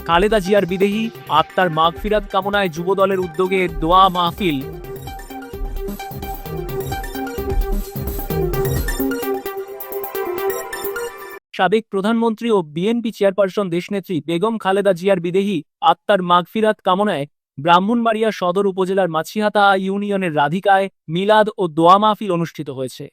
খালেদা জিয়ার বিদেহী আত্মার মাগফিরাত কামনায় যুবদলের উদ্যোগে দোয়া মাহফিল। সাবেক প্রধানমন্ত্রী ও বিএনপি চেয়ারপারসন দেশনেত্রী বেগম খালেদা জিয়ার বিদেহী আত্মার মাগফিরাত কামনায় ব্রাহ্মণবাড়িয়া সদর উপজেলার মাছিহাতা ইউনিয়নের রাধিকায় মিলাদ ও দোয়া মাহফিল অনুষ্ঠিত হয়েছে।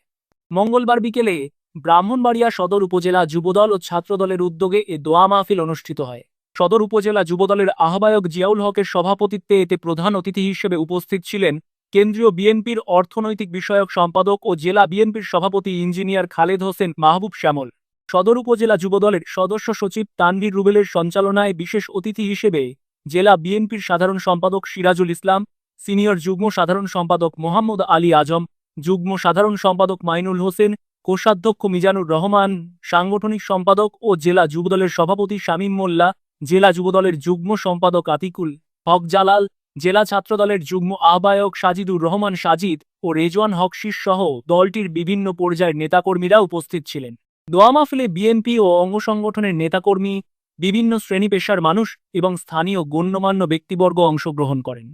মঙ্গলবার বিকেলে ব্রাহ্মণবাড়িয়া সদর উপজেলা যুবদল ও ছাত্রদলের উদ্যোগে এ দোয়া মাহফিল অনুষ্ঠিত হয়। সদর উপজেলা যুবদলের আহ্বায়ক জিয়াউল হকের সভাপতিত্বে এতে প্রধান অতিথি হিসেবে উপস্থিত ছিলেন কেন্দ্রীয় বিএনপির অর্থনৈতিক বিষয়ক সম্পাদক ও জেলা বিএনপির সভাপতি ইঞ্জিনিয়ার খালেদ হোসেন মাহবুব শ্যামল। সদর উপজেলা যুবদলের সদস্য সচিব তানভীর রুবেলের সঞ্চালনায় বিশেষ অতিথি হিসেবে জেলা বিএনপির সাধারণ সম্পাদক সিরাজুল ইসলাম, সিনিয়র যুগ্ম সাধারণ সম্পাদক মোহাম্মদ আলী আজম, যুগ্ম সাধারণ সম্পাদক মাইনুল হোসেন, কোষাধ্যক্ষ মিজানুর রহমান, সাংগঠনিক সম্পাদক ও জেলা যুবদলের সভাপতি শামীম মোল্লা, জেলা যুবদলের যুগ্ম সম্পাদক আতিকুল হক জালাল, জেলা ছাত্রদলের যুগ্ম আহ্বায়ক সাজিদুর রহমান সাজিদ ও রেজওয়ান হক শীষ সহ দলটির বিভিন্ন পর্যায়ের নেতাকর্মীরা উপস্থিত ছিলেন। দোয়া মাহফিলে বিএনপি ও অঙ্গ সংগঠনের নেতাকর্মী, বিভিন্ন শ্রেণী পেশার মানুষ এবং স্থানীয় গণ্যমান্য ব্যক্তিবর্গ অংশগ্রহণ করেন।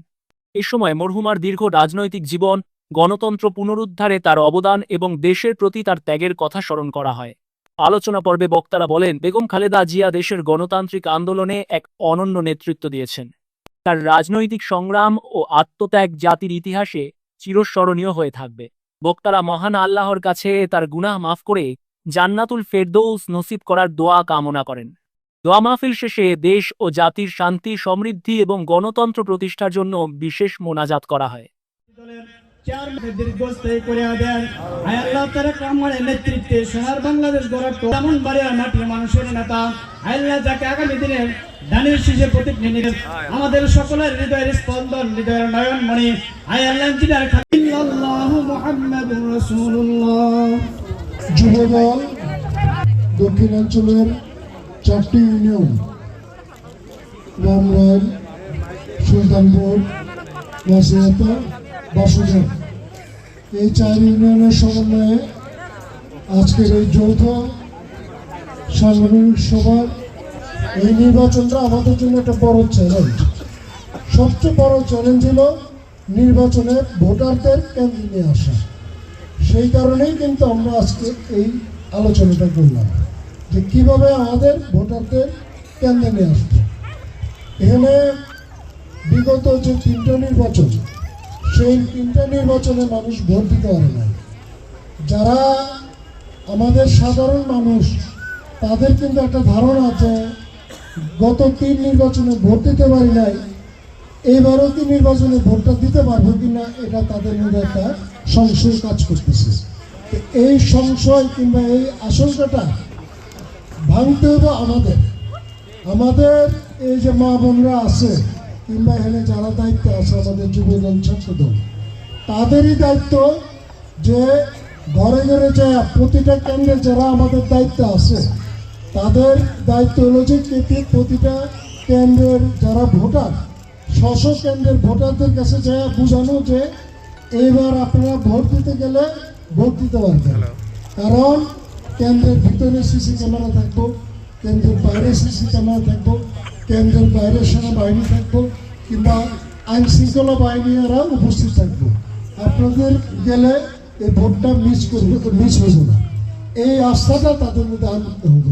এ সময় মরহুমার দীর্ঘ রাজনৈতিক জীবন, গণতন্ত্র পুনরুদ্ধারে তার অবদান এবং দেশের প্রতি তার ত্যাগের কথা স্মরণ করা হয়। আলোচনা পর্বে বক্তারা বলেন, বেগম খালেদা জিয়া দেশের গণতান্ত্রিক আন্দোলনে এক অনন্য নেতৃত্ব দিয়েছেন। তার রাজনৈতিক সংগ্রাম ও আত্মত্যাগ জাতির ইতিহাসে চিরস্মরণীয় হয়ে থাকবে। বক্তারা মহান আল্লাহর কাছে তার গুনাহ মাফ করে জান্নাতুল ফেরদৌস নসিব করার দোয়া কামনা করেন। দোয়া মাহফিল শেষে দেশ ও জাতির শান্তি, সমৃদ্ধি এবং গণতন্ত্র প্রতিষ্ঠার জন্য বিশেষ মোনাজাত করা হয়। নেতৃত্বে সোনার বাংলাদেশ গড়ার ব্রাহ্মণবাড়িয়ার মাটির মানুষের নেতা আল্লাহ যাকে আগামী দিনের দানের শীষে প্রতীক নিয়ে আমাদের সকলের হৃদয়ের স্পন্দন, হৃদয়ের নয়নমণি আল্লাহ মুহাম্মাদুর রাসূলুল্লাহ। যুবদল দক্ষিণাঞ্চলের 4টি ইউনিয়ন রামরাইল, সুলতানপুর, মাছিহাতা, বাসুদেব, এই 4 ইউনিয়নের সমন্বয়ে আজকের এই যৌথ সাংগঠনিক সভার এই নির্বাচনটা আমাদের জন্য একটা বড় চ্যালেঞ্জ। সবচেয়ে বড় চ্যালেঞ্জ হলো নির্বাচনে ভোটারদের কেন্দ্রে নিয়ে আসা। সেই কারণেই কিন্তু আমরা আজকে এই আলোচনাটা করলাম যে কীভাবে আমাদের ভোটারদের কেন্দ্রে নিয়ে আসবে। এখানে বিগত যে 3টা নির্বাচন, সেই 3টা নির্বাচনে মানুষ ভোট দিতে পারে না। যারা আমাদের সাধারণ মানুষ, তাদের কিন্তু একটা ধারণা আছে গত 3 নির্বাচনে ভোট দিতে পারি নাই, এইবারও কি নির্বাচনে ভোটটা দিতে পারবো কিনা, এটা তাদের মধ্যে একটা সংশয় কাজ করতেছে। এই সংশয় কিংবা এই আশঙ্কাটা ভাঙতে হবে আমাদের এই যে মা বোনরা আছে কিংবা এখানে যারা দায়িত্বে আছে, আমাদের যুবদল, ছাত্রদল, তাদেরই দায়িত্ব যে ঘরে ঘরে যায় প্রতিটা কেন্দ্রে যারা আমাদের দায়িত্বে আছে, তাদের দায়িত্ব হলো যে প্রতিটা কেন্দ্রের যারা ভোটার, স্ব কেন্দ্রের ভোটারদের কাছে যায় বোঝানো যে এইবার আপনারা ভোট দিতে গেলে ভোট দিতে পারবেন। কারণ কেন্দ্রের ভিতরে সিসি ক্যামেরা থাকবো, কেন্দ্রের বাইরে সিসি ক্যামেরা থাকবো, কেন্দ্রের বাইরে সেনাবাহিনী থাকবো কিংবা আইন শৃঙ্খলা বাহিনীরা উপস্থিত থাকবো। আপনাদের গেলে এই ভোটটা মিস হইব না, এই আস্থাটা তাদের মধ্যে আনতে হবে।